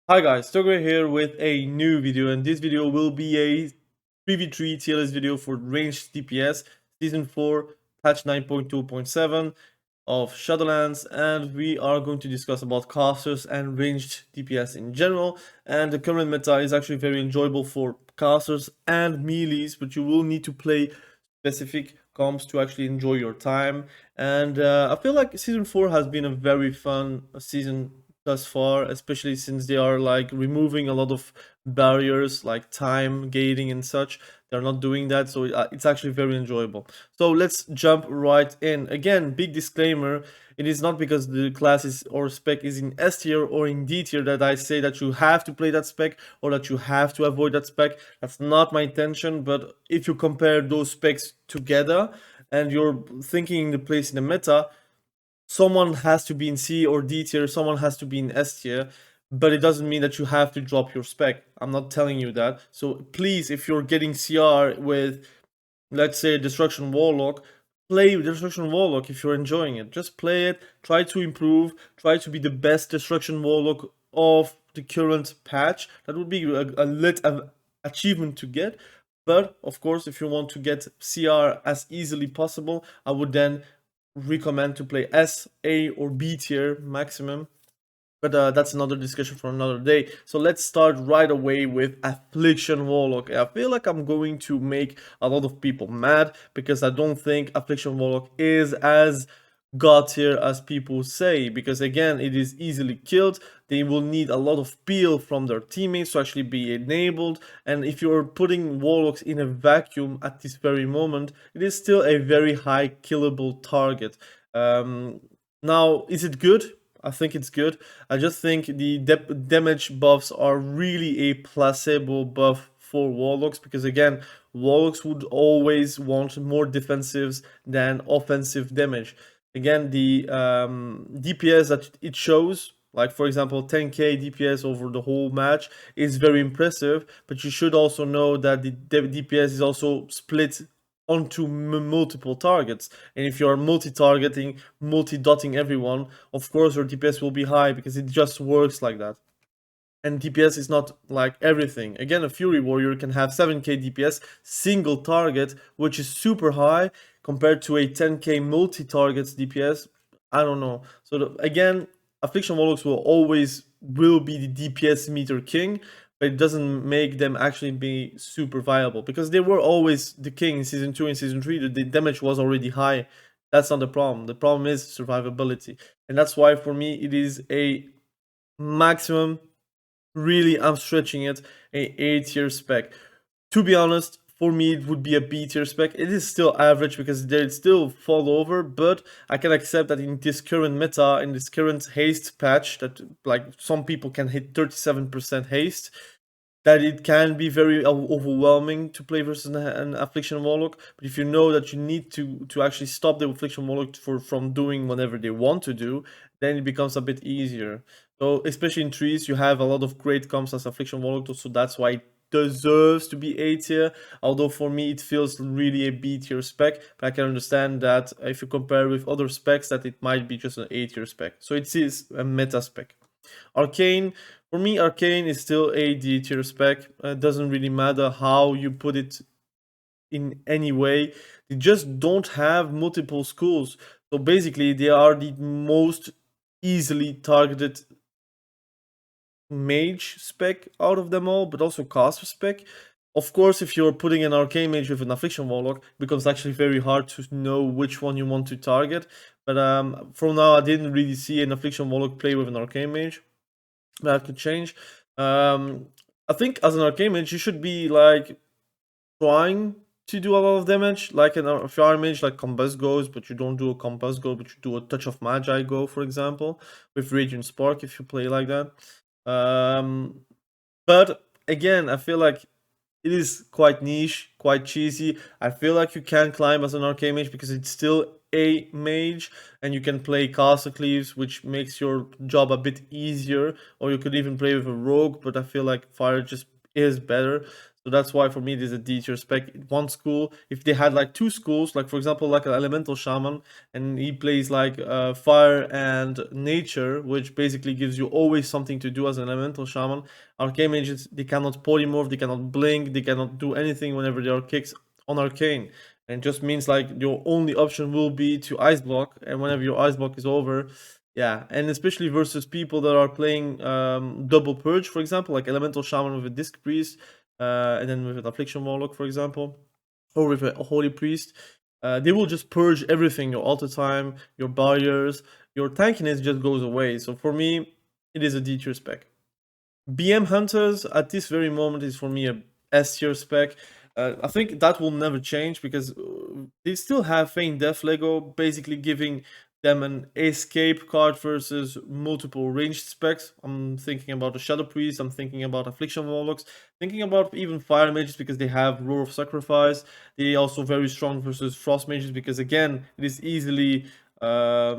Hi guys, Thogrey here with a new video, and this video will be a PvP tier list video for Ranged DPS Season 4 Patch 9.2.7 of Shadowlands, and we are going to discuss about casters and Ranged DPS in general. And the current meta is actually very enjoyable for casters and melees, but you will need to play specific comps to actually enjoy your time. And I feel like Season 4 has been a very fun season thus far, especially since they are like removing a lot of barriers like time gating and such. They're not doing that, so it's actually very enjoyable. So let's jump right in. Again, big disclaimer, it is not because the class is or spec is in S tier or in D tier that I say that you have to play that spec or that you have to avoid that spec. That's not my intention, but if you compare those specs together and you're thinking the place in the meta, someone has to be in C or D tier, someone has to be in S tier, but it doesn't mean that you have to drop your spec. I'm not telling you that. So please, if you're getting CR with, let's say, Destruction Warlock, play Destruction Warlock if you're enjoying it. Just play it, try to improve, try to be the best Destruction Warlock of the current patch. That would be a lit achievement to get. But of course, if you want to get CR as easily possible, I would then recommend to play S, A, or B tier maximum. But that's another discussion for another day. So let's start right away with Affliction Warlock. I feel like I'm going to make a lot of people mad because I don't think Affliction Warlock is as god tier as people say, because again it is easily killed. They will need a lot of peel from their teammates to actually be enabled, and if you're putting warlocks in a vacuum at this very moment, it is still a very high killable target. Now, is it good? I think it's good. I just think the damage buffs are really a placebo buff for warlocks, because again, warlocks would always want more defensives than offensive damage. Again, the DPS that it shows, like for example 10k DPS over the whole match, is very impressive, but you should also know that the DPS is also split onto multiple targets, and if you are multi-targeting, multi-dotting everyone, of course your DPS will be high because it just works like that. And DPS is not like everything. Again, a Fury Warrior can have 7k DPS single target, which is super high, compared to a 10k multi-targets DPS. I don't know. So again, Affliction Warlocks will be the DPS meter king, but it doesn't make them actually be super viable, because they were always the king in season 2 and season 3. The damage was already high. That's not the problem. The problem is survivability. And that's why for me it is a maximum, really, I'm stretching it, a A tier spec. To be honest, for me it would be a B tier spec. It is still average because they still fall over, but I can accept that in this current meta, in this current haste patch, that like some people can hit 37% haste, that it can be very overwhelming to play versus an Affliction Warlock. But if you know that you need to actually stop the Affliction Warlock from doing whatever they want to do, then it becomes a bit easier. So especially in trees, you have a lot of great comps as Affliction Warlock, so that's why it deserves to be A tier. Although for me it feels really a B tier spec, but I can understand that if you compare with other specs, that it might be just an A tier spec. So it is a meta spec. Arcane, for me, Arcane is still a D tier spec. It doesn't really matter how you put it in any way. They just don't have multiple schools. So basically, they are the most easily targeted mage spec out of them all, but also caster spec. Of course, if you're putting an Arcane Mage with an Affliction Warlock, it becomes actually very hard to know which one you want to target. But for now, I didn't really see an Affliction Warlock play with an Arcane Mage. That could change. I think as an Arcane Mage, you should be like trying to do a lot of damage, like an Fire Mage, like Combust goes, but you don't do a Combust go, but you do a Touch of Magi go, for example, with Radiant Spark if you play like that. But again, I feel like it is quite niche, quite cheesy. I feel like you can climb as an Arcane Mage because it's still a mage, and you can play Castle Cleaves, which makes your job a bit easier, or you could even play with a rogue, but I feel like fire just is better. So that's why for me it is a D tier spec. One school, if they had like two schools, like for example like an elemental shaman, and he plays like fire and nature, which basically gives you always something to do as an elemental shaman. Arcane mages, they cannot polymorph, they cannot blink, they cannot do anything whenever they are kicked on arcane. And just means like your only option will be to ice block, and whenever your ice block is over, yeah, and especially versus people that are playing double purge, for example, like elemental shaman with a disc priest, and then with an affliction warlock, for example, or with a holy priest. They will just purge everything, your altar time, your barriers, your tankiness just goes away. So for me, it is a D tier spec. BM Hunters at this very moment is for me a S tier spec. I think that will never change because they still have Feign Death Lego, basically giving them an escape card versus multiple ranged specs. I'm thinking about the Shadow Priest, I'm thinking about Affliction Warlocks, thinking about even Fire Mages because they have Roar of Sacrifice. They also very strong versus Frost Mages because again, it is easily a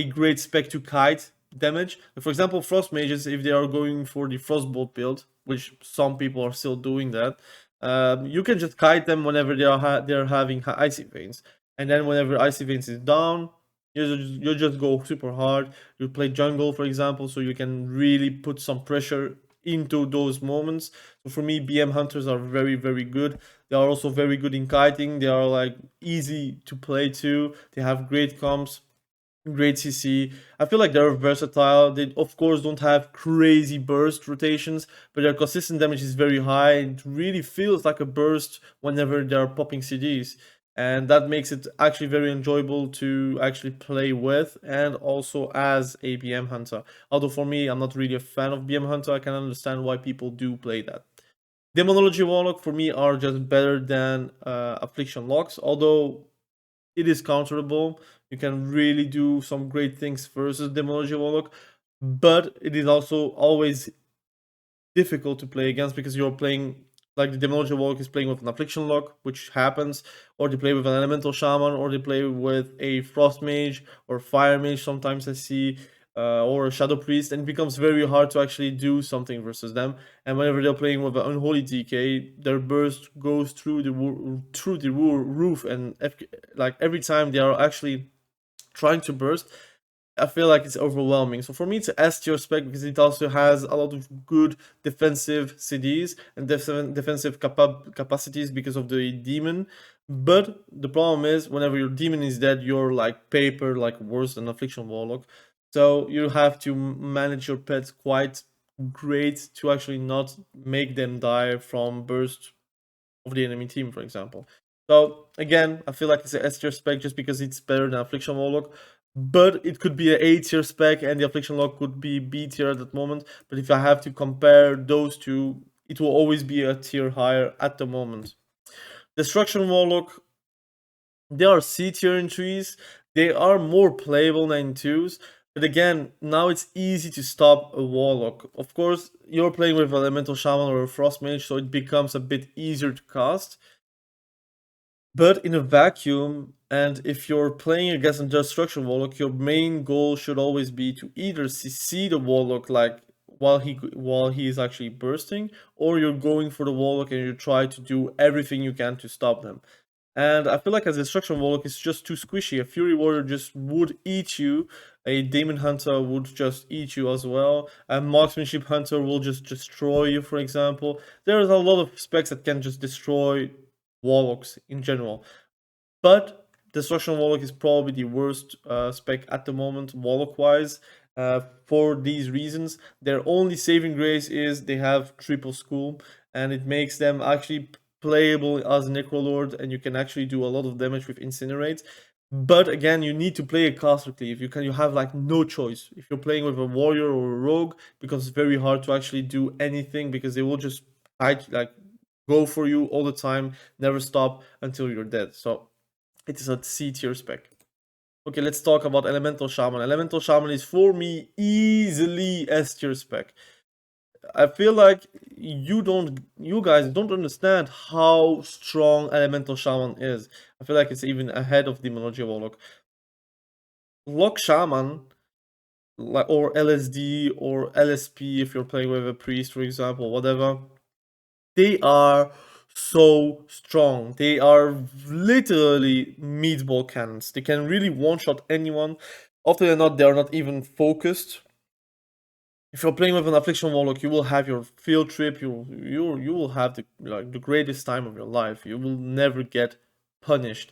great spec to kite damage. For example, Frost Mages, if they are going for the Frostbolt build, which some people are still doing that, you can just kite them whenever they're having Icy Veins. And then whenever Icy Veins is down, you just go super hard. You play jungle, for example, so you can really put some pressure into those moments. So for me, BM Hunters are very, very good. They are also very good in kiting. They are like easy to play too. They have great comps, great CC. I feel like they're versatile. They of course don't have crazy burst rotations, but their consistent damage is very high. It really feels like a burst whenever they're popping CDs. And that makes it actually very enjoyable to actually play with and also as a BM Hunter. Although for me, I'm not really a fan of BM Hunter, I can understand why people do play that. Demonology Warlock for me are just better than Affliction Locks, although it is counterable. You can really do some great things versus Demonology Warlock, but it is also always difficult to play against because you're playing like the Demonology Warlock is playing with an Affliction Lock, which happens, or they play with an Elemental Shaman, or they play with a Frost Mage or Fire Mage. Sometimes I see. Or a Shadow Priest, and it becomes very hard to actually do something versus them. And whenever they're playing with an Unholy DK, their burst goes through the roof, and like every time they are actually trying to burst, I feel like it's overwhelming. So for me, it's an S tier spec because it also has a lot of good defensive CDs and defensive capacities because of the demon. But the problem is, whenever your demon is dead, you're like paper, like worse than Affliction Warlock. So you have to manage your pets quite great to actually not make them die from burst of the enemy team, for example. So again, I feel like it's an S tier spec just because it's better than Affliction Warlock, but it could be an A tier spec and the Affliction Warlock could be B tier at that moment. But if I have to compare those two, it will always be a tier higher at the moment. Destruction Warlock, they are C tier in trees. They are more playable than twos. But again, now it's easy to stop a Warlock. Of course, you're playing with Elemental Shaman or a Frost Mage, so it becomes a bit easier to cast. But in a vacuum, and if you're playing against a Destruction Warlock, your main goal should always be to either CC the Warlock like while he is actually bursting, or you're going for the Warlock and you try to do everything you can to stop them. And I feel like as a Destruction Warlock, it's just too squishy. A Fury Warrior just would eat you. A Demon Hunter would just eat you as well. A Marksmanship Hunter will just destroy you, for example. There's a lot of specs that can just destroy Warlocks in general. But Destruction Warlock is probably the worst spec at the moment, Warlock-wise. For these reasons, their only saving grace is they have triple school, and it makes them actually playable as Necrolord, and you can actually do a lot of damage with Incinerate. But again, you need to play a caster cleave. You have like no choice. If you're playing with a warrior or a rogue, because it's very hard to actually do anything because they will just like go for you all the time, never stop until you're dead. So it is a C tier spec. Okay, let's talk about Elemental Shaman. Elemental Shaman is for me easily S tier spec. I feel like you guys don't understand how strong Elemental Shaman is. I feel like it's even ahead of Demonology Warlock. Lock Shaman like, or LSD or LSP if you're playing with a priest, for example, whatever. They are so strong. They are literally meatball cannons. They can really one-shot anyone. Often than not, they are not even focused. If you're playing with an Affliction Warlock, you will have your field trip. You will have the greatest time of your life. You will never get punished.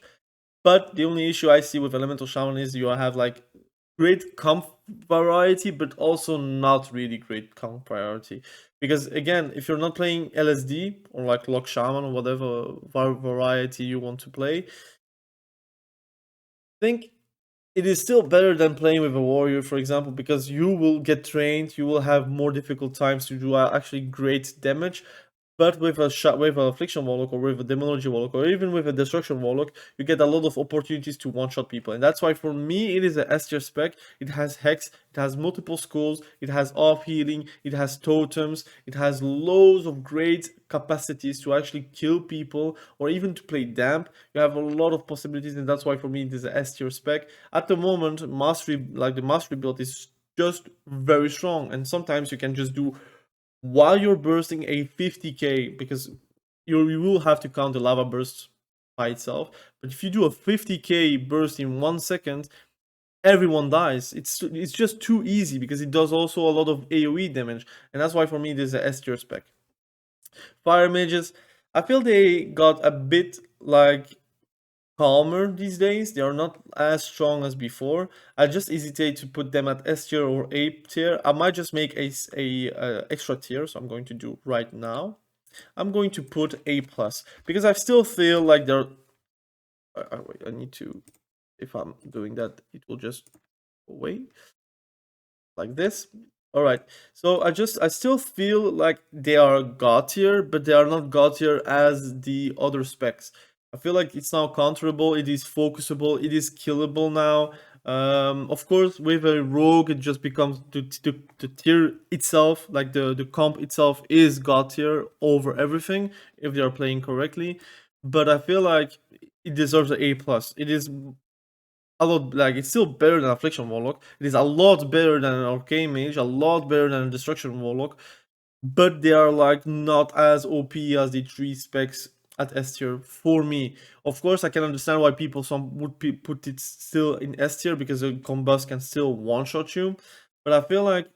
But the only issue I see with Elemental Shaman is you have like great comp variety, but also not really great comp priority. Because again, if you're not playing LSD or like Lock Shaman or whatever variety you want to play, I think it is still better than playing with a warrior, for example, because you will get trained, you will have more difficult times to do actually great damage. But with with an Affliction Warlock or with a Demonology Warlock or even with a Destruction Warlock, you get a lot of opportunities to one-shot people. And that's why for me it is a S tier spec. It has Hex, it has multiple skulls, it has off healing, it has totems, it has loads of great capacities to actually kill people or even to play damp. You have a lot of possibilities, and that's why for me it is a S tier spec. At the moment, Mastery, like the Mastery build is just very strong, and sometimes you can just do while you're bursting a 50k, because you will have to count the lava burst by itself, but if you do a 50k burst in 1 second, everyone dies. It's just too easy because it does also a lot of AoE damage, and that's why for me this is a S tier spec. Fire mages, I feel they got a bit like calmer these days. They are not as strong as before. I just hesitate to put them at S tier or A tier. I might just make a extra tier, so I'm going to do right now. I'm going to put A plus because I still feel like they're. Wait, I need to. If I'm doing that, it will just go away like this. All right. So I still feel like they are god tier, but they are not god tier as the other specs. I feel like it's now counterable, it is focusable, it is killable now. Of course, with a rogue, it just becomes the tier itself, like the comp itself is god tier over everything if they are playing correctly. But I feel like it deserves an A plus. It is a lot, like it's still better than Affliction Warlock. It is a lot better than an Arcane Mage, a lot better than a Destruction Warlock, but they are like not as OP as the three specs at S tier for me. Of course, I can understand why people some would put it still in S tier because the combust can still one shot you, but I feel like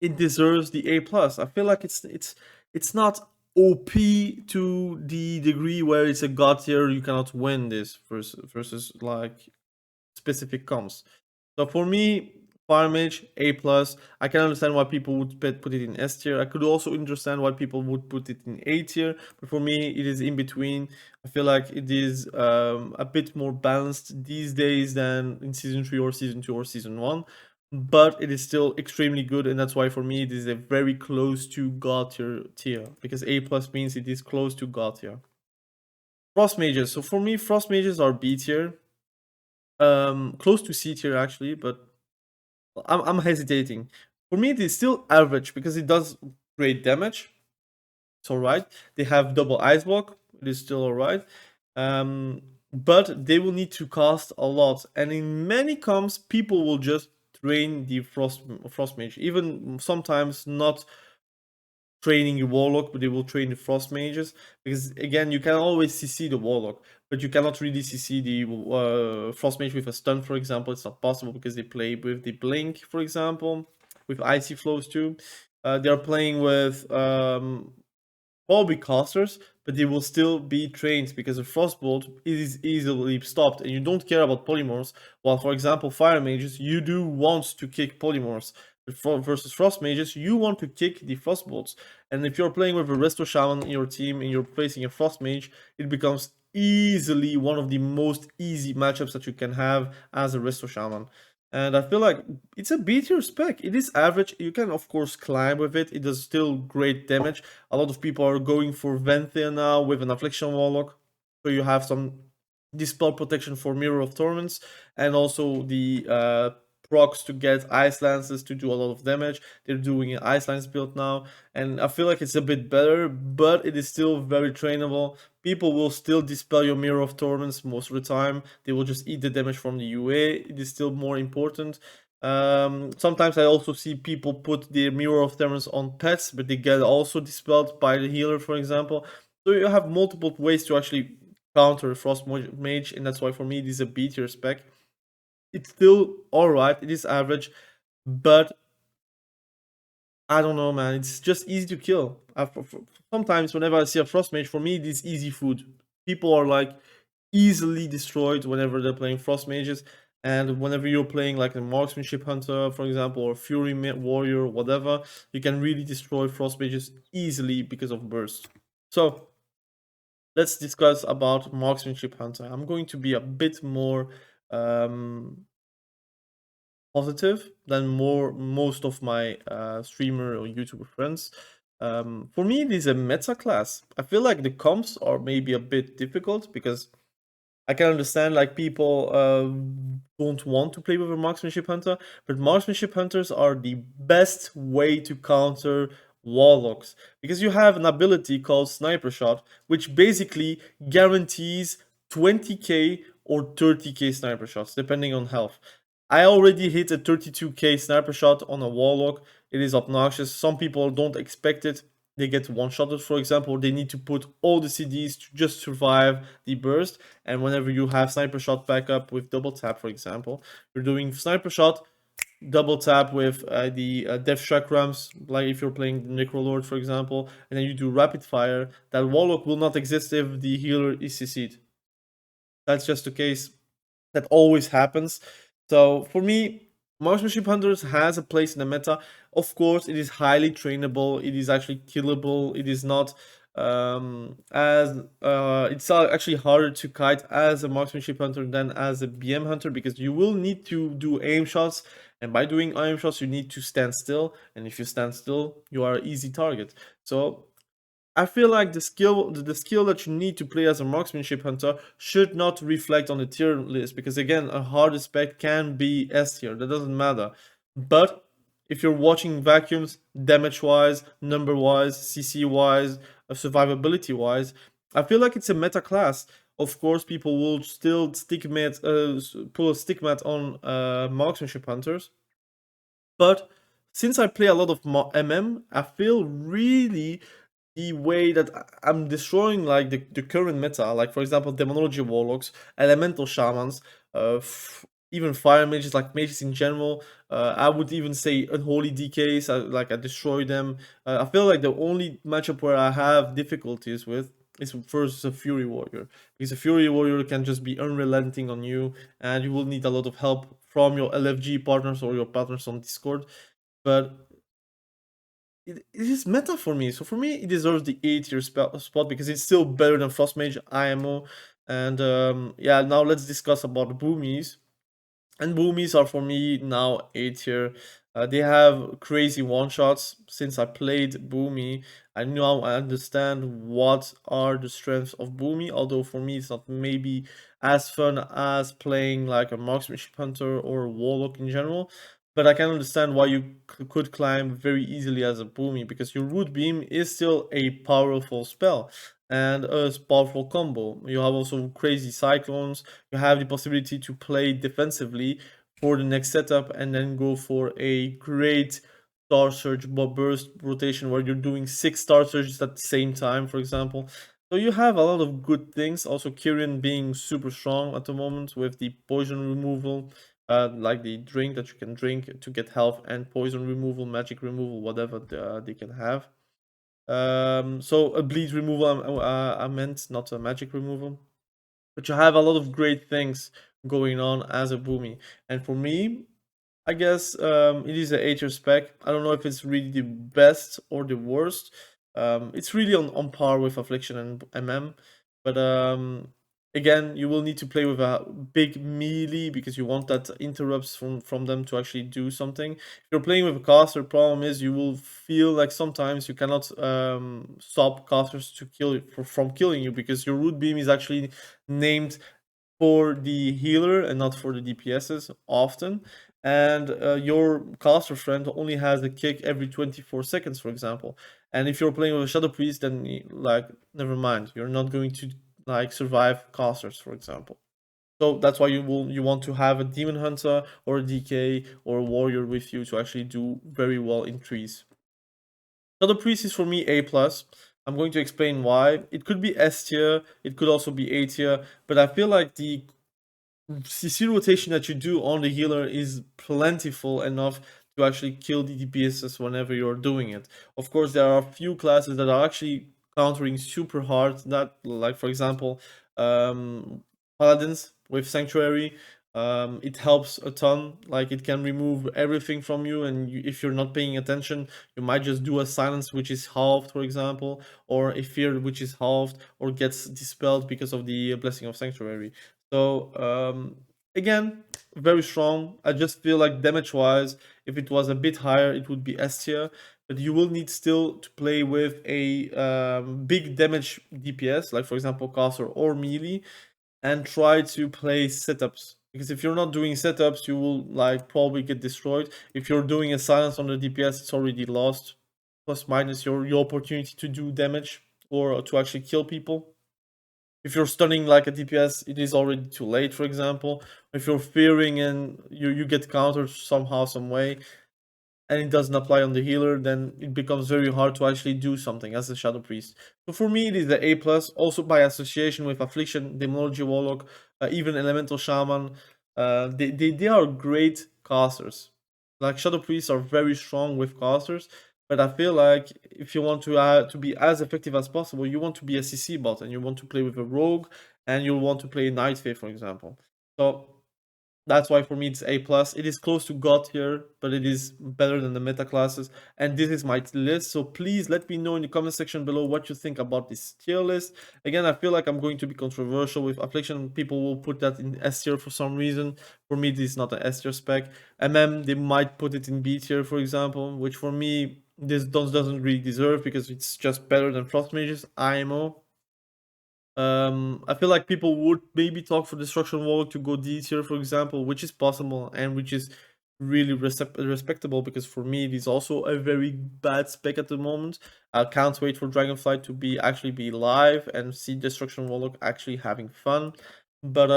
it deserves the A plus. I feel like it's not OP to the degree where it's a god tier. You cannot win this versus like specific comps. So for me, Fire Mage A plus. I can understand why people would put it in S tier. I could also understand why people would put it in A tier, but for me, it is in between. I feel like it is a bit more balanced these days than in season 3 or season 2 or season 1. But it is still extremely good, and that's why for me it is a very close to God tier because A plus means it is close to God tier. Frost mages. So for me, frost mages are B tier. Close to C tier actually, but I'm hesitating. For me, it is still average because it does great damage. It's alright. They have double ice block. It is still alright. But they will need to cost a lot, and in many comps, people will just train the frost mage. Even sometimes not training your warlock, but they will train the frost mages because again, you can always CC the warlock, but you cannot really CC the frost mage with a stun, for example. It's not possible because they play with the blink, for example, with icy flows too. They are playing with probably casters, but they will still be trained because a frostbolt is easily stopped, and you don't care about polymorphs. While, for example, fire mages, you do want to kick polymorphs. But versus frost mages, you want to kick the frostbolts. And if you're playing with a resto shaman in your team and you're facing a frost mage, it becomes easily one of the most easy matchups that you can have as a resto shaman. And I feel like it's a B tier spec. It is average. You can of course climb with it. It does still great damage. A lot of people are going for Venthia now with an Affliction Warlock. So you have some dispel protection for Mirror of Torments, and also the procs to get Ice Lances to do a lot of damage. They're doing an Ice Lance build now, and I feel like it's a bit better, but it is still very trainable. People will still dispel your Mirror of Torments most of the time. They will just eat the damage from the UA. It is still more important. Sometimes I also see people put the Mirror of Terrors on pets, but they get also dispelled by the healer, for example. So you have multiple ways to actually counter Frost Mage, and that's why for me it is a B tier spec. It's still alright, it is average, but I don't know, man. It's just easy to kill. Sometimes whenever I see a Frost Mage, for me it is easy food. People are like easily destroyed whenever they're playing Frost Mages, and whenever you're playing like a Marksmanship Hunter, for example, or Fury Warrior, whatever, you can really destroy Frost Mages easily because of burst. So let's discuss about Marksmanship Hunter. I'm going to be a bit more positive than most of my streamer or YouTuber friends. For me, it is a meta class. I feel like the comps are maybe a bit difficult because I can understand like people don't want to play with a marksmanship hunter, but marksmanship hunters are the best way to counter warlocks because you have an ability called sniper shot, which basically guarantees 20k or 30k sniper shots depending on health. I already hit a 32k sniper shot on a warlock. It is obnoxious. Some people don't expect it. They get one-shotted, for example. They need to put all the CDs to just survive the burst. And whenever you have sniper shot backup with double tap, for example, you're doing sniper shot, double tap with the death chakrams, like if you're playing the Necrolord, for example, and then you do rapid fire. That warlock will not exist if the healer is CC'd. That's just the case that always happens. So for me, Marksmanship Hunters has a place in the meta. Of course, it is highly trainable. It is actually killable. It is not as it's actually harder to kite as a Marksmanship Hunter than as a BM Hunter because you will need to do aim shots. And by doing aim shots, you need to stand still. And if you stand still, you are an easy target. So I feel like the skill that you need to play as a marksmanship hunter should not reflect on the tier list because again a hard spec can be S tier, that doesn't matter. But if you're watching vacuums, damage wise, number wise, CC wise, survivability wise, I feel like it's a meta class. Of course, people will still pull a stickmat on marksmanship hunters, but since I play a lot of I feel really the way that I'm destroying like the current meta, like for example, Demonology Warlocks, Elemental Shamans, even Fire Mages, like mages in general. I would even say Unholy DKs, I destroy them. I feel like the only matchup where I have difficulties with is versus a Fury Warrior, because a Fury Warrior can just be unrelenting on you, and you will need a lot of help from your LFG partners or your partners on Discord. But it is meta for me. So for me, it deserves the A tier spot because it's still better than Frostmage, IMO. And yeah, now let's discuss about boomies. And boomies are for me now A tier. They have crazy one shots. Since I played Boomy, I understand what are the strengths of Boomy. Although for me, it's not maybe as fun as playing like a marksmanship hunter or a warlock in general. But I can understand why you could climb very easily as a Boomy because your root beam is still a powerful spell and a powerful combo. You have also crazy cyclones. You have the possibility to play defensively for the next setup and then go for a great Star Surge burst rotation where you're doing 6 Star Surges at the same time, for example. So you have a lot of good things. Also, Kyrian being super strong at the moment with the poison removal, like the drink that you can drink to get health and poison removal, magic removal, whatever they can have. So a bleed removal, I meant, not a magic removal. But you have a lot of great things going on as a boomy. And for me, I guess it is a A-tier spec. I don't know if it's really the best or the worst. It's really on par with Affliction and MM. But again, you will need to play with a big melee because you want that interrupts from them to actually do something. If you're playing with a caster, problem is you will feel like sometimes you cannot stop casters to kill you, from killing you because your root beam is actually named for the healer and not for the DPSs often. And your caster friend only has a kick every 24 seconds, for example. And if you're playing with a Shadow Priest, then like never mind, you're not going to like survive casters, for example. So that's why you want to have a demon hunter or a DK or a warrior with you to actually do very well in trees. Shadow Priest is for me A plus. I'm going to explain why. It could be S tier, it could also be A tier, but I feel like the CC rotation that you do on the healer is plentiful enough to actually kill the DPSs whenever you're doing it. Of course, there are a few classes that are actually countering super hard. That, like for example, paladins with sanctuary. It helps a ton. Like it can remove everything from you, and if you're not paying attention, you might just do a silence which is halved, for example, or a fear which is halved or gets dispelled because of the blessing of sanctuary. So again, very strong. I just feel like damage wise, if it was a bit higher, it would be S tier. But you will need still to play with a big damage DPS, like for example caster or melee, and try to play setups. Because if you're not doing setups, you will like probably get destroyed. If you're doing a silence on the DPS, it's already lost. Plus minus your opportunity to do damage or to actually kill people. If you're stunning like a DPS, it is already too late, for example. If you're fearing and you get countered somehow, some way, and it doesn't apply on the healer, then it becomes very hard to actually do something as a Shadow Priest. So for me, it is the A+, also by association with Affliction, Demonology Warlock, even Elemental Shaman. They are great casters. Like Shadow Priests are very strong with casters, but I feel like if you want to be as effective as possible, you want to be a CC bot and you want to play with a rogue and you want to play Night Fae, for example. So that's why for me it's A plus. It is close to God here, but it is better than the meta classes. And this is my list. So please let me know in the comment section below what you think about this tier list. Again, I feel like I'm going to be controversial with Affliction. People will put that in S tier for some reason. For me, this is not an S tier spec. They might put it in B tier, for example, which for me this doesn't really deserve because it's just better than Frost Mage's IMO. I feel like people would maybe talk for Destruction Warlock to go D tier, for example, which is possible and which is really respectable because for me it is also a very bad spec at the moment. I can't wait for Dragonflight to actually be live and see Destruction Warlock actually having fun. But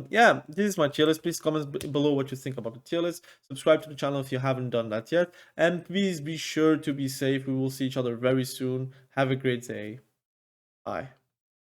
yeah, this is my tier list. Please comment below what you think about the tier list. Subscribe to the channel if you haven't done that yet, and please be sure to be safe. We will see each other very soon. Have a great day. Bye.